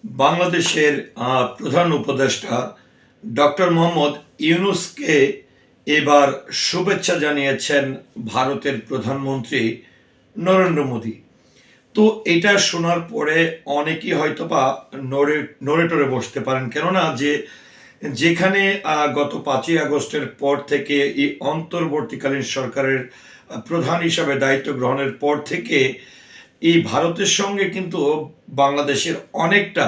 বাংলাদেশের প্রধান উপদেষ্টা ডক্টর মোহাম্মদ ইউনূসকে এবার শুভেচ্ছা জানিয়েছেন ভারতের প্রধানমন্ত্রী নরেন্দ্র মোদী। তো এটা শোনার পরে অনেকেই হয়তোবা নড়ে টরে বসতে পারেন, কেননা যেখানে গত 5ই আগস্টের পর থেকে এই অন্তর্বর্তীকালীন সরকারের প্রধান হিসাবে দায়িত্ব গ্রহণের পর থেকে এই ভারতের সঙ্গে কিন্তু বাংলাদেশের অনেকটা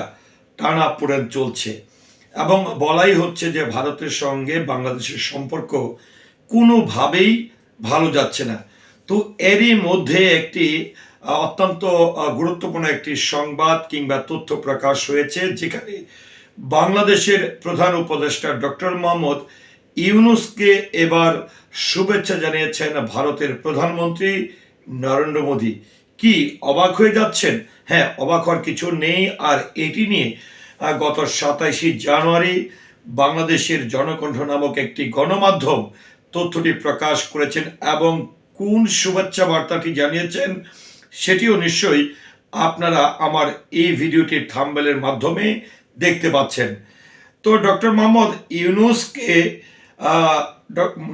টানাপোড়েন চলছে এবং বলাই হচ্ছে যে ভারতের সঙ্গে বাংলাদেশের সম্পর্ক কোনোভাবেই ভালো যাচ্ছে না। তো এরই মধ্যে একটি অত্যন্ত গুরুত্বপূর্ণ একটি সংবাদ কিংবা তথ্য প্রকাশ হয়েছে, যেখানে বাংলাদেশের প্রধান উপদেষ্টা ডক্টর মোহাম্মদ ইউনূসকে এবার শুভেচ্ছা জানিয়েছেন ভারতের প্রধানমন্ত্রী নরেন্দ্র মোদী। কি অবাক হয়ে যাচ্ছেন? হ্যাঁ, অবাক হওয়ার কিছু নেই। আর এটি নিয়ে গত 27 জানুয়ারি বাংলাদেশের জনকণ্ঠ নামক একটি গণমাধ্যম তথ্যটি প্রকাশ করেছেন এবং কোন শুভেচ্ছা বার্তাটি জানিয়েছেন সেটিও নিশ্চয়ই আপনারা আমার এই ভিডিওটির থাম্বনেলের মাধ্যমে দেখতে পাচ্ছেন। তো ডক্টর মোহাম্মদ ইউনূসকে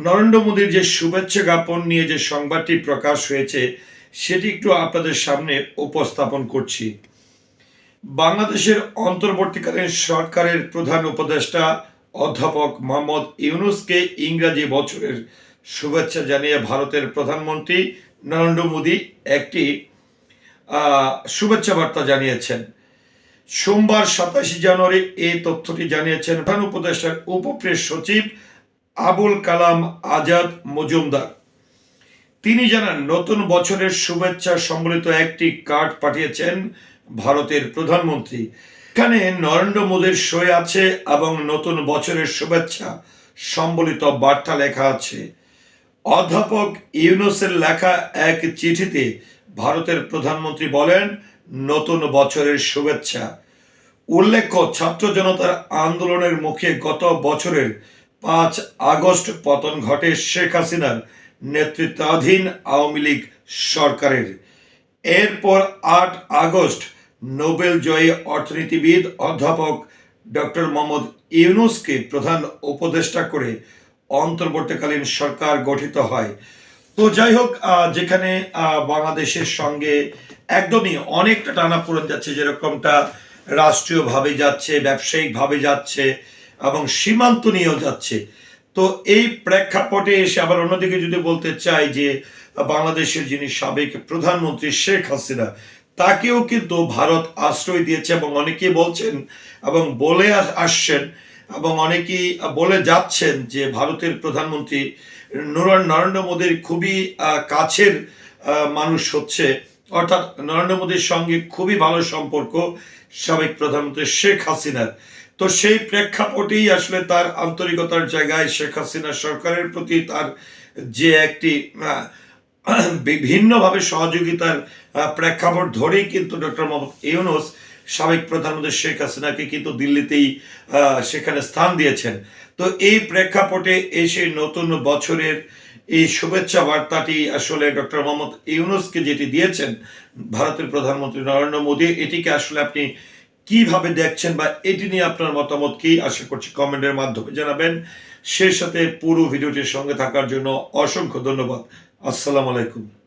নরেন্দ্র মোদীর যে শুভেচ্ছা জ্ঞাপন নিয়ে যে সংবাদটি প্রকাশ হয়েছে সেটি একটু আপনাদের সামনে উপস্থাপন করছি। বাংলাদেশের অন্তর্বর্তীকালীন সরকারের প্রধান উপদেষ্টা অধ্যাপক মোহাম্মদ ইউনূসকে ইংরাজি বছরের শুভেচ্ছা জানিয়ে ভারতের প্রধানমন্ত্রী নরেন্দ্র মোদী একটি শুভেচ্ছা বার্তা জানিয়েছেন। সোমবার 27 জানুয়ারি এই তথ্যটি জানিয়েছেন প্রধান উপদেষ্টার উপপ্রেস সচিব আবুল কালাম আজাদ মজুমদার। তিনি জানান, নতুন বছরের শুভেচ্ছা সম্বলিত একটি কার্ড পাঠিয়েছেন ভারতের প্রধানমন্ত্রী। এখানে নরেন্দ্র মোদীর সই আছে এবং নতুন বছরের শুভেচ্ছা সম্বলিত বার্তা লেখা আছে। অধ্যাপক ইউনূসের লেখা এক চিঠিতে ভারতের প্রধানমন্ত্রী বলেন, নতুন বছরের শুভেচ্ছা। উল্লেখ্য, ছাত্র জনতার আন্দোলনের মুখে গত বছরের 5 আগস্ট পতন ঘটে শেখ হাসিনার নেতৃত্বাধীন আওয়ামী লীগ সরকারের। এরপর 8 আগস্ট নোবেল জয়ী অর্থনীতিবিদ অধ্যাপক ডক্টর মোহাম্মদ ইউনূসকে প্রধান উপদেষ্টা করে অন্তর্বর্তীকালীন সরকার গঠিত হয়। তো যাই হোক, যেখানে বাংলাদেশের সঙ্গে একদমই অনেকটা টানাপোড়েন যাচ্ছে, যেরকমটা রাষ্ট্রীয়ভাবে যাচ্ছে, ব্যবসায়িকভাবে যাচ্ছে এবং সীমান্ত নিয়েও যাচ্ছে। তো এই প্রেক্ষাপটে এসে আবার অন্যদিকে যদি বলতে চাই যে বাংলাদেশের যিনি সাবেক প্রধানমন্ত্রী শেখ হাসিনা, তাকেও কিন্তু ভারত আশ্রয় দিয়েছে এবং অনেকেই বলছেন এবং বলে আসছেন এবং অনেকেই বলে যাচ্ছেন যে ভারতের প্রধানমন্ত্রী নরেন্দ্র মোদীর খুবই কাছের মানুষ হচ্ছে, অর্থাৎ নরেন্দ্র মোদীর সঙ্গে খুবই ভালো সম্পর্ক সাবেক প্রধানমন্ত্রী শেখ হাসিনার। তো সেই প্রেক্ষাপটেই আসলে তার আন্তরিকতার জায়গায় শেখ হাসিনা সরকারের প্রতি তার যে একটি বিভিন্নভাবে সহযোগিতার প্রেক্ষাপট ধরেই কিন্তু ডক্টর মোহাম্মদ ইউনূস সাবেক প্রধানমন্ত্রী শেখ হাসিনাকে কিন্তু দিল্লিতেই সেখানে স্থান দিয়েছেন। তো এই প্রেক্ষাপটে এসে নতুন বছরের এই শুভেচ্ছা বার্তাটি আসলে ডক্টর মোহাম্মদ ইউনূসকে যেটি দিয়েছেন ভারতের প্রধানমন্ত্রী নরেন্দ্র মোদী, এটিকে আসলে আপনি কিভাবে দেখছেন বা এটি নিয়ে আপনার মতামত কি, আশা করছি কমেন্টের মাধ্যমে জানাবেন। সেই সাথে পুরো ভিডিওটির সঙ্গে থাকার জন্য অসংখ্য ধন্যবাদ। আসসালামু আলাইকুম।